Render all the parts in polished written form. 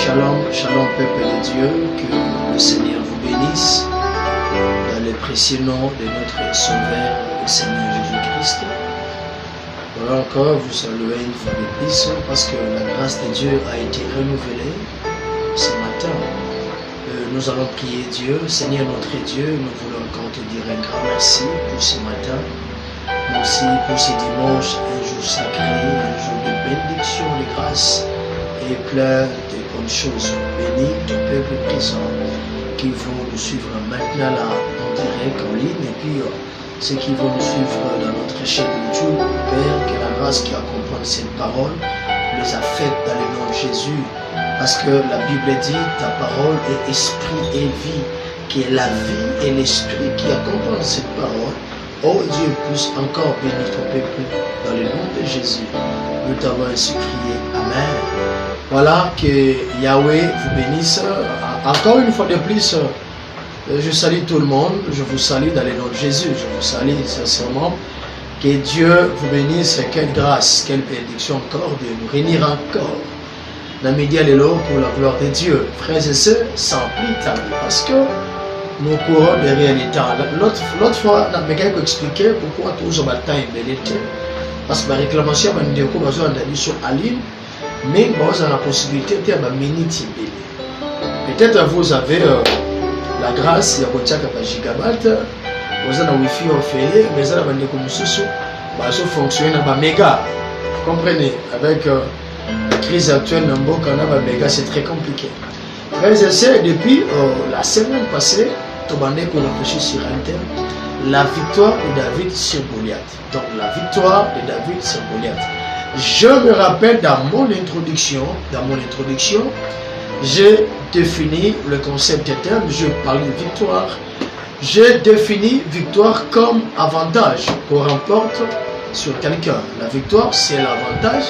Shalom, shalom peuple de Dieu, que le Seigneur vous bénisse dans le précieux nom de notre Sauveur, le Seigneur Jésus-Christ. Voilà encore vous saluer une fois de plus parce que la grâce de Dieu a été renouvelée ce matin. Nous allons prier Dieu. Seigneur notre Dieu, nous voulons encore te dire un grand merci pour ce matin. Merci pour ce dimanche, un jour sacré, un jour de bénédiction, de grâce et plein de bonnes choses. Bénis ton peuple présent qui vont nous suivre maintenant là en direct, en ligne, et puis ceux qui vont nous suivre dans notre chaîne YouTube. Père, que la grâce qui accompagne cette parole les affecte dans le nom de Jésus. Parce que la Bible dit, ta parole est esprit et vie, qui est la vie et l'esprit qui accompagne cette parole. Oh Dieu, puisse encore bénir ton peuple dans le nom de Jésus. Nous t'avons ainsi prié. Amen. Voilà, que Yahweh vous bénisse. Encore une fois de plus, je salue tout le monde. Je vous salue dans le nom de Jésus. Je vous salue sincèrement. Que Dieu vous bénisse. Quelle grâce, quelle bénédiction encore de nous réunir encore. Dans média l'élo pour la gloire de Dieu. Frères et sœurs, sans plus tarder. Parce que nous courons derrière les temps. L'autre fois, je vais vous expliquer pourquoi toujours le temps est bel été. Parce que la réclamation est sur Aline, mais vous avez la possibilité de faire une minute. Peut-être vous avez la grâce, il y a un gigabyte, vous avez un wifi offert, mais vous avez un fonctionner dans méga. Vous comprenez? Avec la crise actuelle, dans le méga, c'est très compliqué. Frères et sœurs, depuis la semaine passée, qu'on a réfléchi sur Internet, la victoire de David sur Goliath. Donc la victoire de David sur Goliath. Je me rappelle dans mon introduction, j'ai défini le concept de terme, je parlais de victoire. J'ai défini victoire comme avantage qu'on remporte sur quelqu'un. La victoire, c'est l'avantage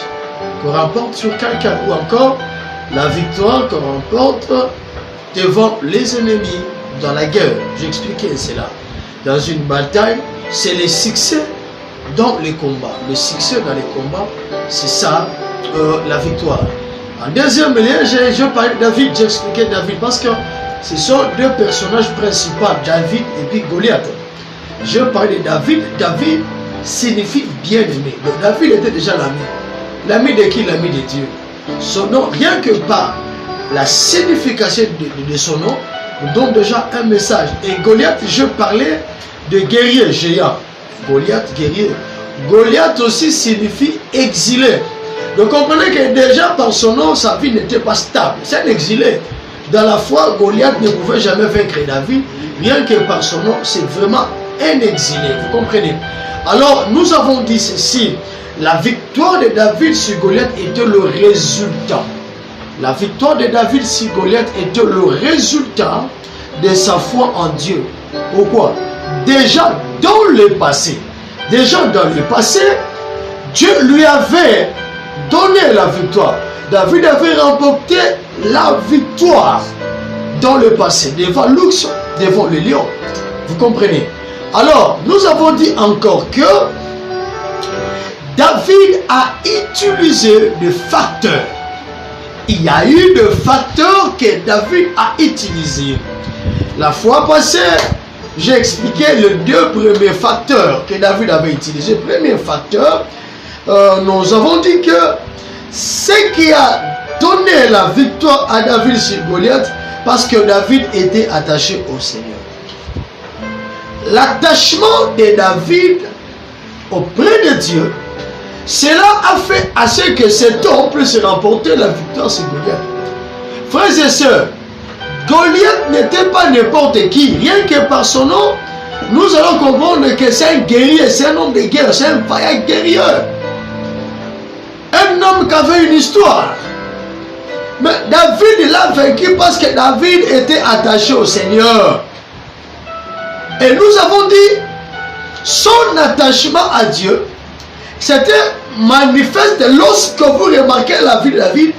qu'on remporte sur quelqu'un. Ou encore, la victoire qu'on remporte devant les ennemis dans la guerre. J'ai expliqué cela. Dans une bataille, c'est le succès dans les combats. Le succès dans les combats, c'est ça, la victoire. En deuxième lieu, je parlais de David, j'ai expliqué David parce que ce sont deux personnages principaux, David et puis Goliath. Je parlais de David. David signifie bien-aimé. Donc David était déjà l'ami. L'ami de qui? L'ami de Dieu. Son nom, rien que par la signification de son nom, nous donne déjà un message. Et Goliath, je parlais de guerrier géant. Goliath, guerrier. Goliath aussi signifie exilé. Donc comprenez que déjà par son nom, sa vie n'était pas stable. C'est un exilé. Dans la foi, Goliath ne pouvait jamais vaincre David. Rien que par son nom, c'est vraiment un exilé. Vous comprenez? Alors, nous avons dit ceci. La victoire de David sur Goliath était le résultat. La victoire de David sur Goliath était le résultat de sa foi en Dieu. Pourquoi? Déjà dans le passé, Dieu lui avait donné la victoire. David avait remporté la victoire dans le passé, devant l'ours, devant le lion. Vous comprenez? Alors, nous avons dit encore que David a utilisé des facteurs. Il y a eu des facteurs que David a utilisés. La fois passée, j'ai expliqué les deux premiers facteurs que David avait utilisés. Premier facteur, nous avons dit que ce qui a donné la victoire à David sur Goliath, parce que David était attaché au Seigneur. L'attachement de David auprès de Dieu, cela a fait à ce que cet homme puisse remporter la victoire sur Goliath. Frères et sœurs, Goliath n'était pas n'importe qui. Rien que par son nom, nous allons comprendre que c'est un guerrier, c'est un homme de guerre, c'est un vaillant guerrier. Un homme qui avait une histoire. Mais David l'a vaincu parce que David était attaché au Seigneur. Et nous avons dit, son attachement à Dieu, c'était manifeste lorsque vous remarquez la vie de David.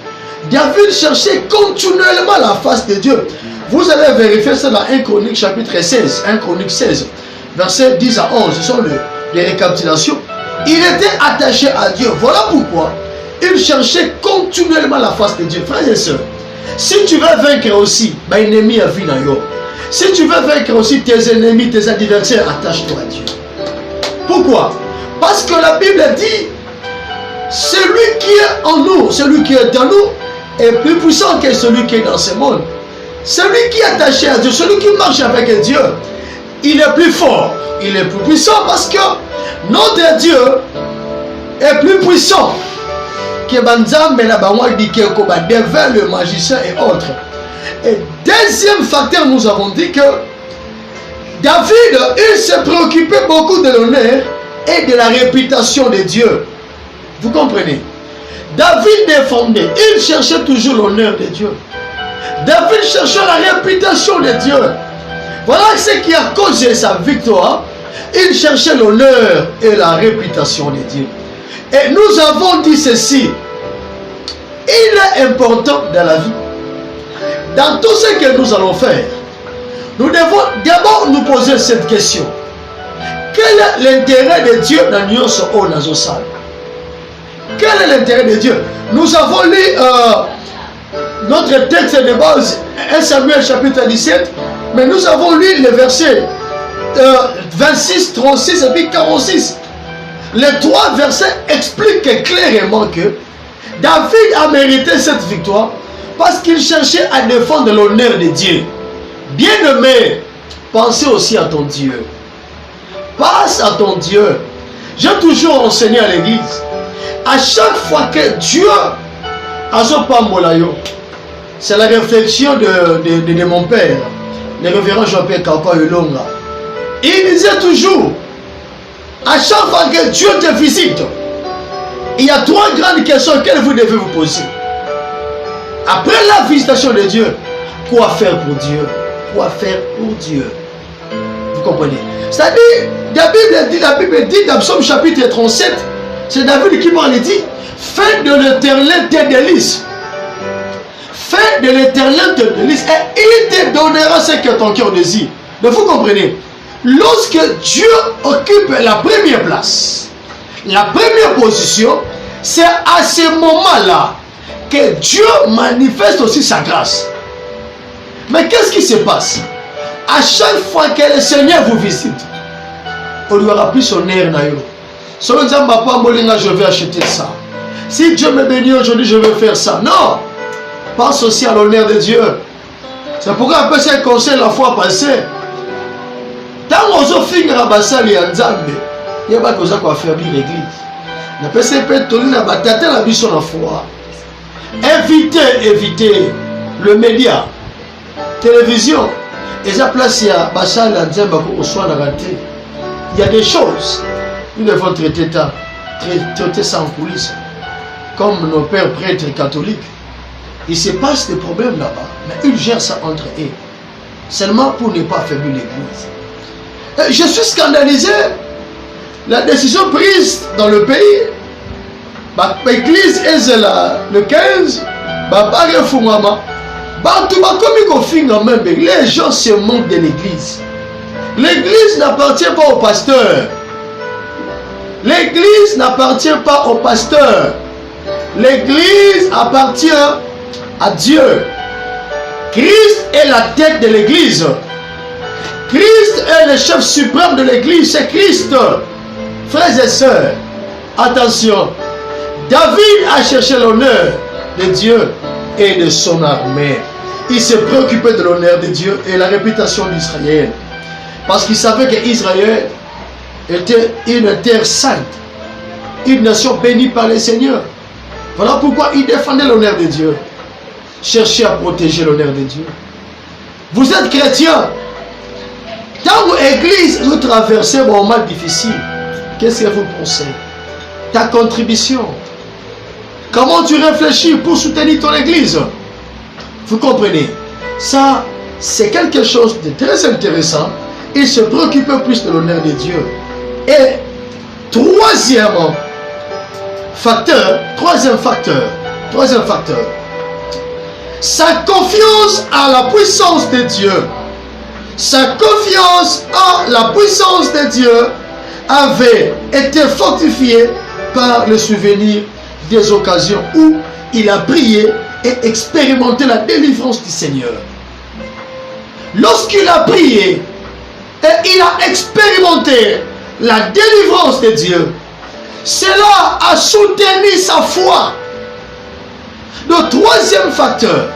David cherchait continuellement la face de Dieu. Vous allez vérifier ça dans 1 Chronique chapitre 16, 1 Chronique 16, versets 10 à 11. Ce sont les récapitulations. Il était attaché à Dieu. Voilà pourquoi il cherchait continuellement la face de Dieu. Frères et sœurs, Si tu veux vaincre aussi, ennemi à vie. Si tu veux vaincre aussi tes ennemis, tes adversaires, attache-toi à Dieu. Pourquoi? Parce que la Bible dit, celui qui est en nous, celui qui est dans nous, est plus puissant que celui qui est dans ce monde. Celui qui est attaché à Dieu, celui qui marche avec Dieu, il est plus fort, il est plus puissant parce que notre Dieu est plus puissant que Banzambe, le magicien et autres. Et deuxième facteur, nous avons dit que David, il se préoccupait beaucoup de l'honneur et de la réputation de Dieu. Vous comprenez? David défendait, il cherchait toujours l'honneur de Dieu. David cherchait la réputation de Dieu. Voilà ce qui a causé sa victoire. Il cherchait l'honneur et la réputation de Dieu. Et nous avons dit ceci. Il est important dans la vie. Dans tout ce que nous allons faire, nous devons d'abord nous poser cette question. Quel est l'intérêt de Dieu dans l'union au Nazosal? Quel est l'intérêt de Dieu? Nous avons lu notre texte de base, 1 Samuel chapitre 17, mais nous avons lu les versets 26, 36 et puis 46. Les trois versets expliquent clairement que David a mérité cette victoire parce qu'il cherchait à défendre l'honneur de Dieu. Bien-aimé, pensez aussi à ton Dieu. Pense à ton Dieu. J'ai toujours enseigné à l'église. À chaque fois que Dieu a son pambolayo, c'est la réflexion de mon père, le révérend Jean-Pierre Kakwa Yolonga. Il disait toujours, à chaque fois que Dieu te visite, il y a trois grandes questions que vous devez vous poser. Après la visitation de Dieu, quoi faire pour Dieu? Quoi faire pour Dieu? Vous comprenez? C'est-à-dire, la Bible dit dans Psaume chapitre 37, c'est David qui parle et dit, fais de l'Éternel tes délices. Fais de l'Éternel tes délices et il te donnera ce que ton cœur désire. Mais vous comprenez, lorsque Dieu occupe la première place, la première position, c'est à ce moment-là que Dieu manifeste aussi sa grâce. Mais qu'est-ce qui se passe? À chaque fois que le Seigneur vous visite, on lui aura plus son air naïo. Selon Papa Molinga, je vais acheter ça. Si Dieu me bénit aujourd'hui, je vais faire ça. Non! Pense aussi à l'honneur de Dieu. C'est pourquoi un peu ce conseil la fois passée. Tant qu'on a fini à Bassali et Nzambe, il n'y a pas de quoi faire l'église. On peut se faire tourner la bataille la mission la foi. Évitez le média, télévision. Et ça place à Bassali et Nzambe pour soit la raté. Il y a des choses. Nous devons traiter ça en coulisses. Comme nos pères prêtres catholiques. Il se passe des problèmes là-bas. Mais ils gèrent ça entre eux. Seulement pour ne pas affaiblir l'église. Je suis scandalisé. La décision prise dans le pays. L'église est là. Le 15. Les gens se moquent de l'église. L'église n'appartient pas au pasteur. L'église n'appartient pas au pasteur. L'église appartient à Dieu. Christ est la tête de l'église. Christ est le chef suprême de l'église. C'est Christ. Frères et sœurs, attention. David a cherché l'honneur de Dieu et de son armée. Il se préoccupait de l'honneur de Dieu et la réputation d'Israël. Parce qu'il savait qu'Israël était une terre sainte, une nation bénie par le Seigneur. Voilà pourquoi il défendait l'honneur de Dieu. Cherchez à protéger l'honneur de Dieu. Vous êtes chrétien. Dans l'église, vous traversez un moment difficile. Qu'est-ce que vous pensez? Ta contribution. Comment tu réfléchis pour soutenir ton église? Vous comprenez? Ça, c'est quelque chose de très intéressant. Il se préoccupait plus de l'honneur de Dieu. Et troisième facteur, sa confiance à la puissance de Dieu. Sa confiance en la puissance de Dieu avait été fortifiée par le souvenir des occasions où il a prié et expérimenter la délivrance du Seigneur. Lorsqu'il a prié et il a expérimenté la délivrance de Dieu, cela a soutenu sa foi. Le troisième facteur,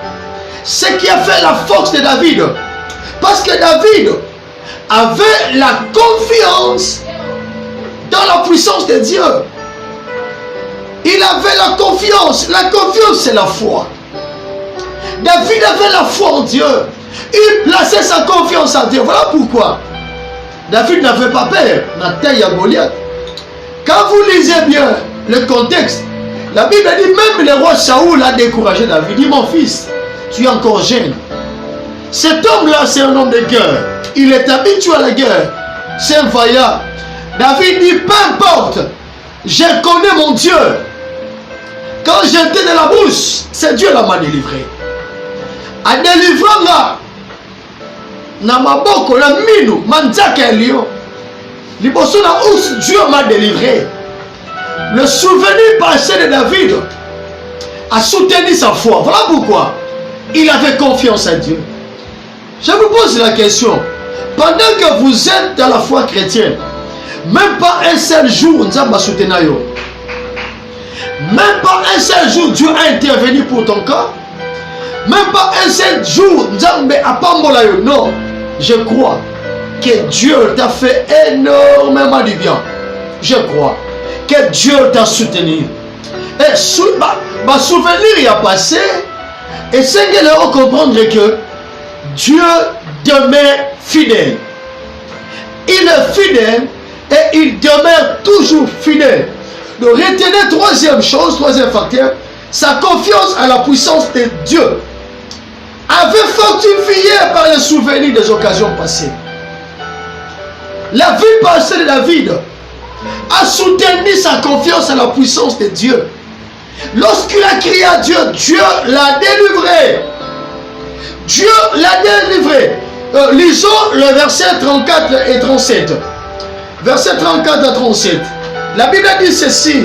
ce qui a fait la force de David, parce que David avait la confiance dans la puissance de Dieu. Il avait la confiance c'est la foi. David avait la foi en Dieu. Il plaçait sa confiance en Dieu. Voilà pourquoi David n'avait pas peur. Goliath. Quand vous lisez bien le contexte, la Bible dit même le roi Saoul a découragé David. Il dit mon fils, tu es encore jeune. Cet homme-là, c'est un homme de guerre. Il est habitué à la guerre. C'est un vaillant. David dit, peu importe, je connais mon Dieu. Quand j'étais dans la brousse, c'est Dieu qui m'a délivré. En délivrant là, na maboko na minu manzaka lion. Liboso na ours, Dieu m'a délivré. Le souvenir passé de David a soutenu sa foi. Voilà pourquoi il avait confiance en Dieu. Je vous pose la question. Pendant que vous êtes dans la foi chrétienne, même pas un seul jour, Nzamba soutena yo. Même pas un seul jour, Dieu a intervenu pour ton corps. Même pas un seul jour, Nzambe apambola yo. Non, je crois que Dieu t'a fait énormément du bien. Je crois que Dieu t'a soutenu. Et ma souvenir y a passé. Et c'est que l'on comprendre que Dieu demeure fidèle. Il est fidèle et il demeure toujours fidèle. Donc retenez troisième facteur, sa confiance à la puissance de Dieu avait fortifié par les souvenirs des occasions passées. La vie passée de David a soutenu sa confiance à la puissance de Dieu. Lorsqu'il a crié à Dieu, Dieu l'a délivré. Dieu l'a délivré. Lisons le verset 34 et 37. Verset 34 à 37. La Bible dit ceci.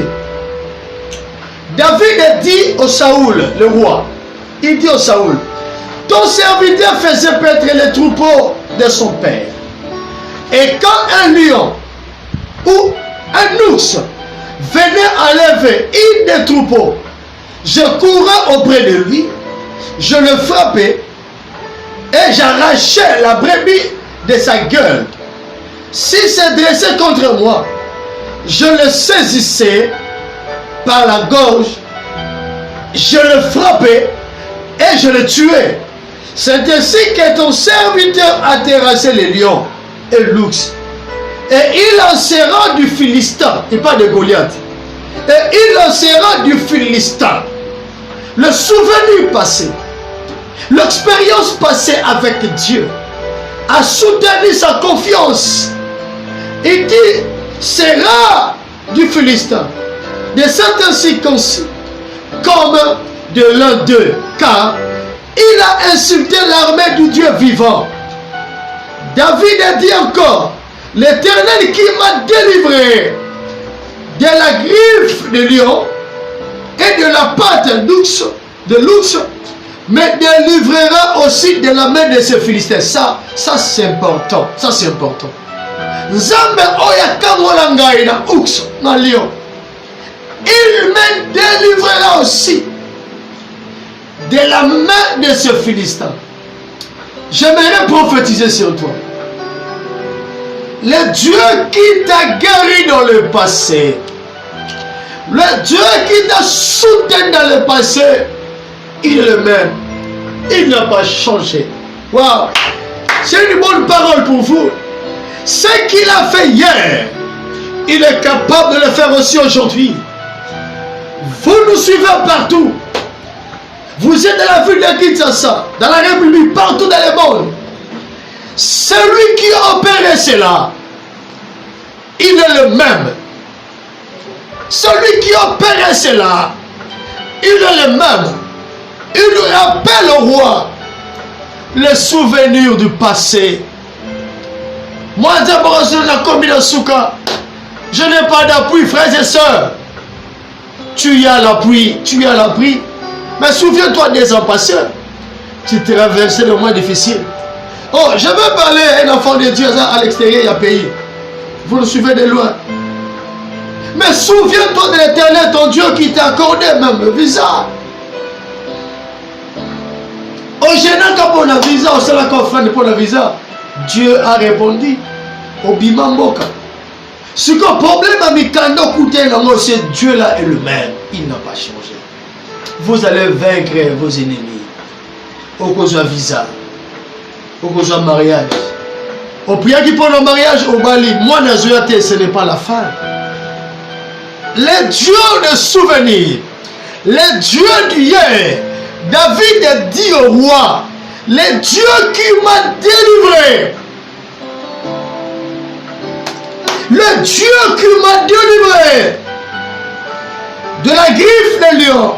David dit au Saoul, le roi, il dit au Saoul, ton serviteur faisait paître les troupeaux de son père. Et quand un lion ou un ours venait enlever une des troupeaux, je courais auprès de lui, je le frappais et j'arrachais la brebis de sa gueule. S'il se dressait contre moi, je le saisissais par la gorge, je le frappais et je le tuais. C'est ainsi que ton serviteur a terrassé les lions et l'ours. Et il lancera du Philistin, et pas de Goliath. Et il lancera du Philistin. Le souvenir passé, l'expérience passée avec Dieu a soutenu sa confiance. Il dit, sera du Philistin, de certains circoncis, comme de l'un d'eux, car il a insulté l'armée du Dieu vivant. David a dit encore, l'Éternel qui m'a délivré de la griffe de lion et de la patte d'ours, me délivrera aussi de la main de ces Philistins. Ça c'est important. Ça c'est important. Nzambe oya kangola ngai na ours na lion. Il me délivrera aussi de la main de ce Philistin. J'aimerais prophétiser sur toi. Le Dieu qui t'a guéri dans le passé, le Dieu qui t'a soutenu dans le passé, il est le même. Il n'a pas changé. Waouh! C'est une bonne parole pour vous. Ce qu'il a fait hier, il est capable de le faire aussi aujourd'hui. Vous nous suivez partout. Vous êtes dans la ville de Kinshasa, dans la République, partout dans le monde. Celui qui a opéré cela, il est le même. Celui qui a opéré cela, il est le même. Il rappelle au roi les souvenirs du passé. Moi, d'abord, je n'ai pas d'appui, frères et sœurs. Tu as l'appui, Mais souviens-toi des ans passés. Tu traversais le moins difficile. Oh, je veux parler à un enfant de Dieu à l'extérieur, il y a pays. Vous le suivez de loin. Mais souviens-toi de l'Éternel, ton Dieu, qui t'a accordé même le visa. Au gênant quand on a visa, on sait la conférence pour le visa. Dieu a répondu. Au Bimamboka. Ce que le problème à Mikando Kouté, c'est Dieu là est le même. Il n'a pas changé. Vous allez vaincre vos ennemis. Au cause de visa. Au cause de mariage. Au prière qui pour le mariage au Bali. Moi, Nazoyate, ce n'est pas la fin. Les dieux de souvenirs. Les dieux d'hier. David dit au roi. Les dieux qui m'ont délivré. Le Dieu qui m'a délivré de la griffe de lion,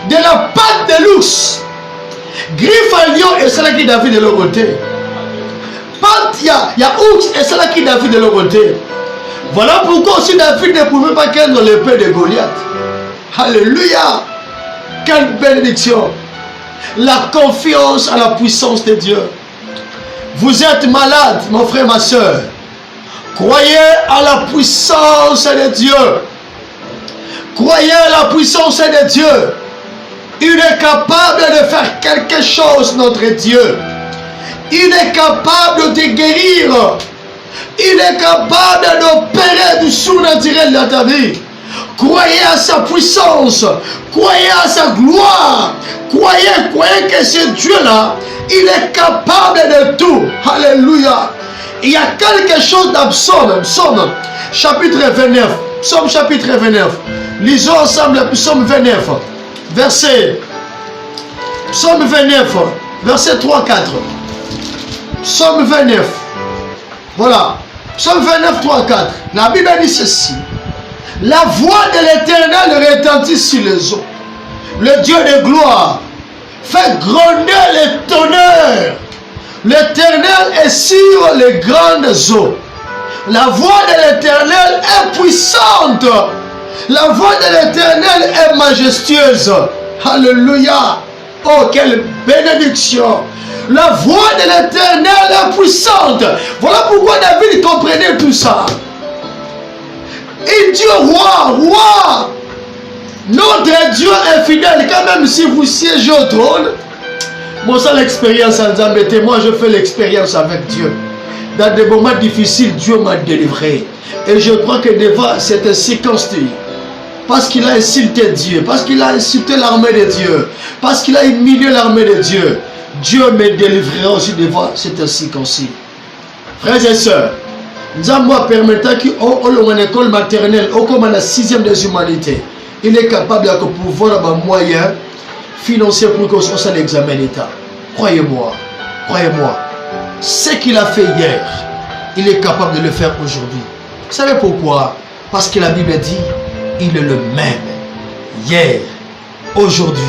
de la patte de l'ours. Griffe à lion et celle qui David de l'autre côté. Patte, il y a ours et celle qui David de l'autre côté. Voilà pourquoi aussi David ne pouvait pas prendre l'épée de Goliath. Alléluia. Quelle bénédiction. La confiance à la puissance de Dieu. Vous êtes malade, mon frère, ma soeur. Croyez à la puissance de Dieu. Croyez à la puissance de Dieu. Il est capable de faire quelque chose, notre Dieu. Il est capable de guérir. Il est capable d'opérer du surnaturel dans ta vie. Croyez à sa puissance. Croyez à sa gloire. Croyez que ce Dieu-là, il est capable de tout. Alléluia. Il y a quelque chose d'absurde. Psaume chapitre 29. Psaume chapitre 29. Lisons ensemble Psaume 29. Verset. Psaume 29. Verset 3-4. Psaume 29. Voilà. Psaume 29, 3-4. La Bible dit ceci. La voix de l'Éternel retentit sur les eaux. Le Dieu de gloire fait gronder les tonnerres. L'Éternel est sur les grandes eaux. La voix de l'Éternel est puissante. La voix de l'Éternel est majestueuse. Alléluia. Oh, quelle bénédiction. La voix de l'Éternel est puissante. Voilà pourquoi David comprenait tout ça. Il dit au roi, roi, notre Dieu est fidèle. Quand même si vous siégez au trône, moi ça l'expérience en Zambété, moi je fais l'expérience avec Dieu. Dans des moments difficiles, Dieu m'a délivré. Et je crois que devant cette séquence, parce qu'il a insulté Dieu, parce qu'il a insulté l'armée de Dieu, parce qu'il a humilié l'armée de Dieu, Dieu me délivrera aussi devant cette séquence. Frères et sœurs, nous avons permis qu'en école maternelle, au comme la 6e des humanités, il est capable de pouvoir avoir un moyen financier pour qu'on soit à l'examen d'État. Croyez-moi, croyez-moi, ce qu'il a fait hier, il est capable de le faire aujourd'hui. Vous savez pourquoi? Parce que la Bible dit, il est le même, hier, aujourd'hui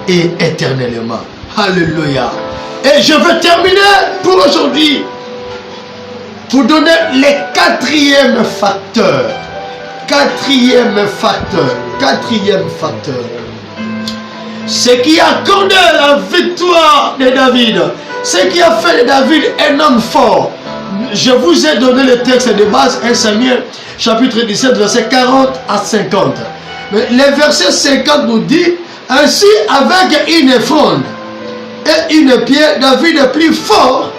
et éternellement. Alléluia. Et je veux terminer pour aujourd'hui, pour donner les quatrième facteur. Quatrième facteur. Ce qui a accordé la victoire de David, ce qui a fait de David un homme fort. Je vous ai donné le texte de base, 1 Samuel, chapitre 17, verset 40 à 50. Mais le verset 50 nous dit, ainsi avec une fronde et une pierre, David est plus fort.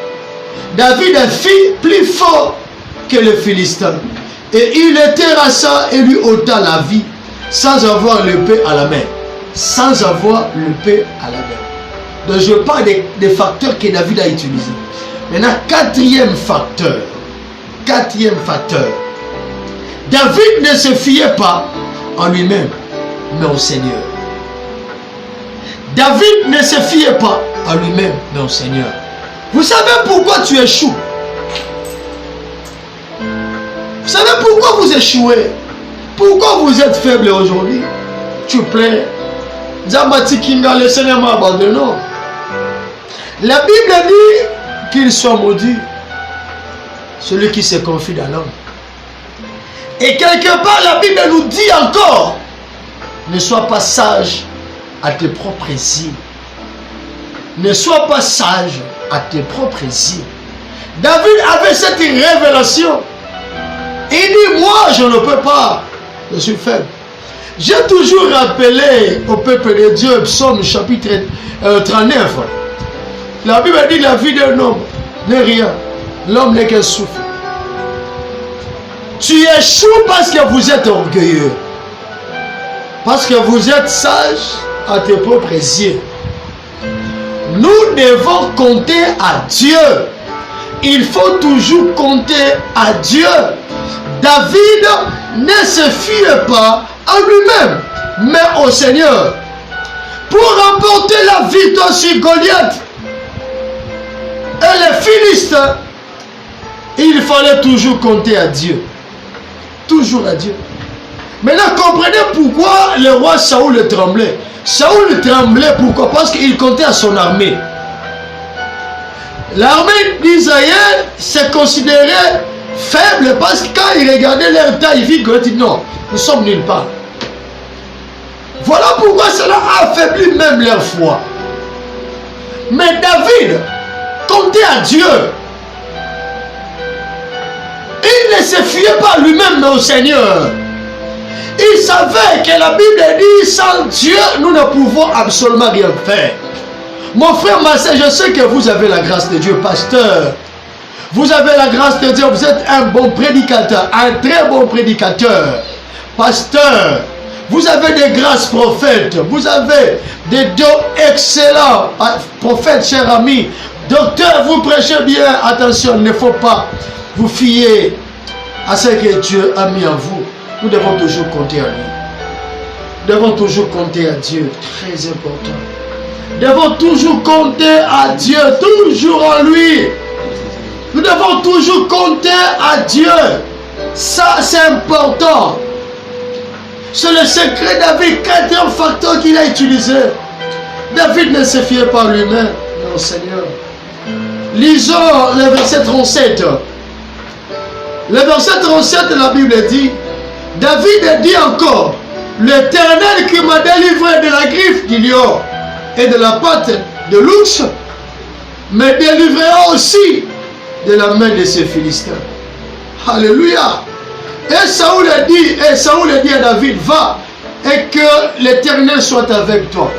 David fit plus fort que le Philistin. Et il le terrassa et lui ôta la vie sans avoir l'épée à la main. Sans avoir l'épée à la main. Donc je parle des facteurs que David a utilisés. Maintenant, quatrième facteur. David ne se fiait pas en lui-même, mais au Seigneur. David ne se fiait pas en lui-même, mais au Seigneur. Vous savez pourquoi tu échoues? Vous savez pourquoi vous échouez? Pourquoi vous êtes faible aujourd'hui? Tu plais. Zambatikinga, le Seigneur m'a abandonné. La Bible dit qu'il soit maudit celui qui se confie dans l'homme. Et quelque part, la Bible nous dit encore, ne sois pas sage à tes propres yeux. Ne sois pas sage à tes propres yeux. David avait cette révélation. Il dit, moi je ne peux pas, je suis faible. J'ai toujours rappelé au peuple de Dieu, Psaume chapitre 39. La Bible dit, la vie d'un homme n'est rien. L'homme n'est qu'un souffle. Tu échoues parce que vous êtes orgueilleux. Parce que vous êtes sage à tes propres yeux. Nous devons compter à Dieu. Il faut toujours compter à Dieu. David ne se fiait pas à lui-même, mais au Seigneur. Pour remporter la victoire sur Goliath et les Philistins, il fallait toujours compter à Dieu. Toujours à Dieu. Maintenant, comprenez pourquoi le roi Saoul tremblait. Saoul tremblait, pourquoi? Parce qu'il comptait à son armée. L'armée d'Israël s'est considérée faible parce que quand il regardait leur taille, il vit que non, nous sommes nulle part. Voilà pourquoi cela a affaibli même leur foi. Mais David comptait à Dieu. Il ne se fiait pas lui-même mais au Seigneur. Il savait que la Bible dit sans Dieu nous ne pouvons absolument rien faire. Mon frère, ma soeur, je sais que vous avez la grâce de Dieu, pasteur. Vous avez la grâce de Dieu, vous êtes un bon prédicateur, un très bon prédicateur. Pasteur, vous avez des grâces prophètes, vous avez des dons excellents. Prophète, cher ami, docteur, vous prêchez bien. Attention, il ne faut pas vous fier à ce que Dieu a mis en vous. Nous devons toujours compter à lui. Nous devons toujours compter à Dieu, très important. Nous devons toujours compter à Dieu, toujours en lui. Nous devons toujours compter à Dieu. Ça, c'est important. C'est le secret David, quatrième facteur qu'il a utilisé. David ne se fiait pas lui-même, mais au Seigneur. Lisons le verset 37. Le verset 37 de la Bible dit, David dit encore, l'Éternel qui m'a délivré de la griffe du lion et de la patte de l'ours, me délivrera aussi de la main de ces Philistins. Alléluia. Et Saoul a dit à David, va et que l'Éternel soit avec toi.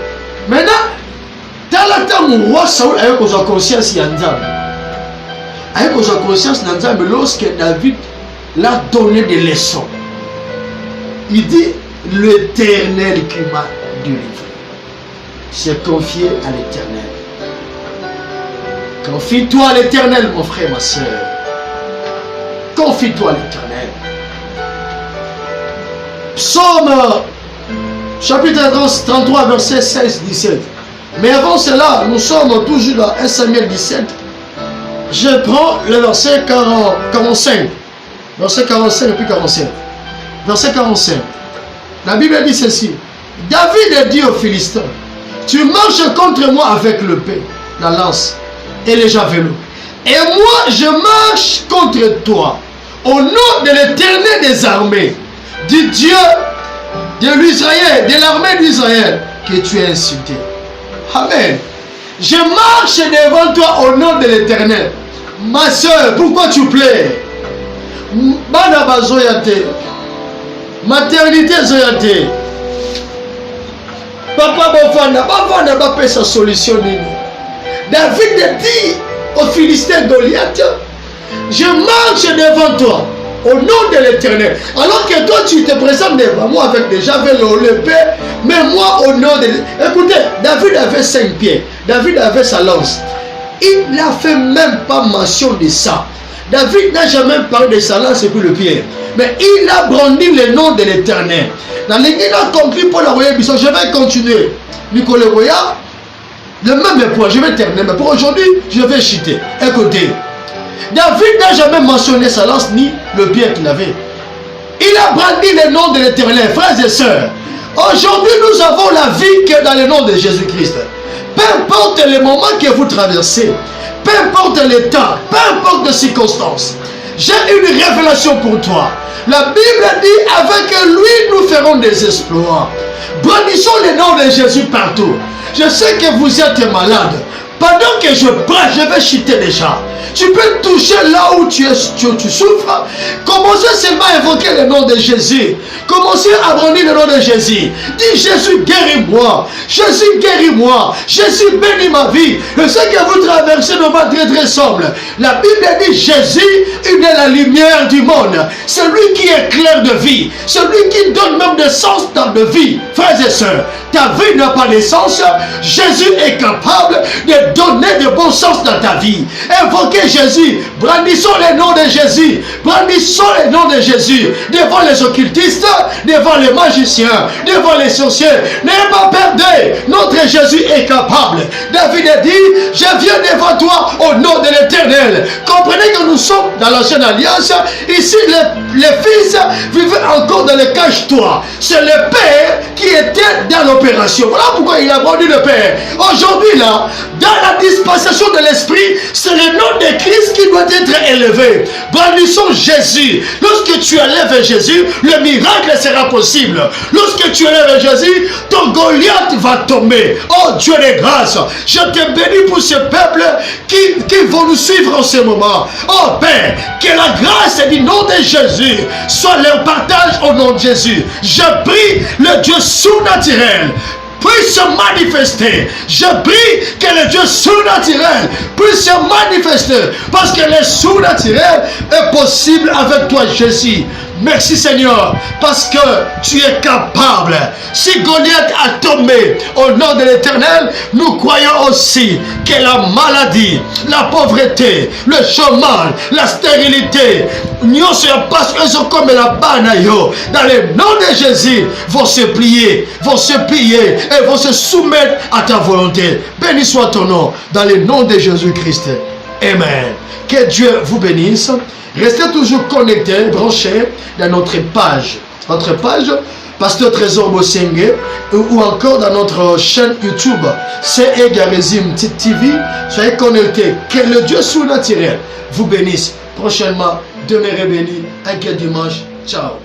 Maintenant, dans le temps où roi Saoul a eu conscience Yanzam, a eu conscience Yanzam lorsque David l'a donné des leçons. Il dit, l'Éternel qui m'a délivré. C'est confié à l'Éternel. Confie-toi à l'Éternel, mon frère, ma soeur. Confie-toi à l'Éternel. Psaume chapitre 33, verset 16-17. Mais avant cela, nous sommes toujours dans 1 Samuel 17. Je prends le verset 45. Verset 45 et puis 47. Verset 45. La Bible dit ceci. David dit aux Philistins, tu marches contre moi avec l'épée, la lance et les javelots. Et moi, je marche contre toi au nom de l'Éternel des armées, du Dieu de l'Israël, de l'armée d'Israël que tu as insulté. Amen. Je marche devant toi au nom de l'Éternel. Ma soeur, pourquoi tu plais? Bana zoyate. Maternité zoyate. Papa bavanda bapé sa solution. David dit aux Philistins Goliath, je marche devant toi au nom de l'Éternel. Alors que toi tu te présentes devant moi avec des javelots, l'épée, mais moi au nom de l'Éternel. Écoutez, David avait 5 pieds, David avait sa lance. Il n'a fait même pas mention de ça. David n'a jamais parlé de sa lance et puis le pied. Mais il a brandi le nom de l'Éternel. Dans l'église, il a compris pour la royaume. Je vais continuer. Nicolas Roya, le même point, je vais terminer. Mais pour aujourd'hui, je vais chuter. Écoutez, David n'a jamais mentionné sa lance ni le pied qu'il avait. Il a brandi le nom de l'Éternel. Frères et sœurs, aujourd'hui, nous avons la vie que dans le nom de Jésus-Christ. Peu importe les moments que vous traversez, peu importe les temps, peu importe les circonstances, j'ai une révélation pour toi. La Bible dit, avec lui, nous ferons des exploits. Brandissons le nom de Jésus partout. Je sais que vous êtes malade. Pendant que je prêche, je vais chuter déjà. Tu peux toucher là où tu souffres. Commencez seulement à invoquer le nom de Jésus. Commencez à brandir le nom de Jésus. Dis Jésus, guéris-moi. Jésus, guéris-moi. Jésus, bénis ma vie. Je sais que vous traversez des moments très très sombres. La Bible dit Jésus, il est la lumière du monde. Celui qui éclaire de vie. Celui qui donne même des sens dans la vie. Frères et sœurs, ta vie n'a pas de sens. Jésus est capable de donner de bons sens dans ta vie. Invoquez Jésus, brandissons le nom de Jésus, brandissons le nom de Jésus devant les occultistes, devant les magiciens, devant les sorciers. N'ayez pas perdre, notre Jésus est capable. David a dit, je viens devant toi au nom de l'Éternel. Comprenez que nous sommes dans l'ancienne alliance. Ici, les fils vivaient encore dans le cache-toi. C'est le Père qui était dans l'opération. Voilà pourquoi il a brandi le Père. Aujourd'hui, là, dans la dispensation de l'Esprit, c'est le nom de Christ qui doit être élevé. Brandissons Jésus. Lorsque tu élèves Jésus, le miracle sera possible. Lorsque tu élèves Jésus, ton Goliath va tomber. Oh Dieu de grâce, je te bénis pour ce peuple qui vont nous suivre en ce moment. Oh Père, que la grâce du nom de Jésus soit leur partage au nom de Jésus. Je prie le Dieu surnaturel puisse se manifester. Je prie que le Dieu surnaturel puisse se manifester. Parce que le surnaturel est possible avec toi, Jésus. Merci Seigneur, parce que tu es capable. Si Goliath a tombé au nom de l'Éternel, nous croyons aussi que la maladie, la pauvreté, le chômage, la stérilité, nous sommes pas comme la banayo. Dans le nom de Jésus, vont se plier et vont se soumettre à ta volonté. Béni soit ton nom, dans le nom de Jésus-Christ. Amen. Que Dieu vous bénisse. Restez toujours connectés, branchés dans notre page. Notre page, Pasteur Trésor Bossenge, ou encore dans notre chaîne YouTube, c'est Egarizim TV. Soyez connectés. Que le Dieu surnaturel vous bénisse. Prochainement, demeurez bénis. Un quel dimanche. Ciao.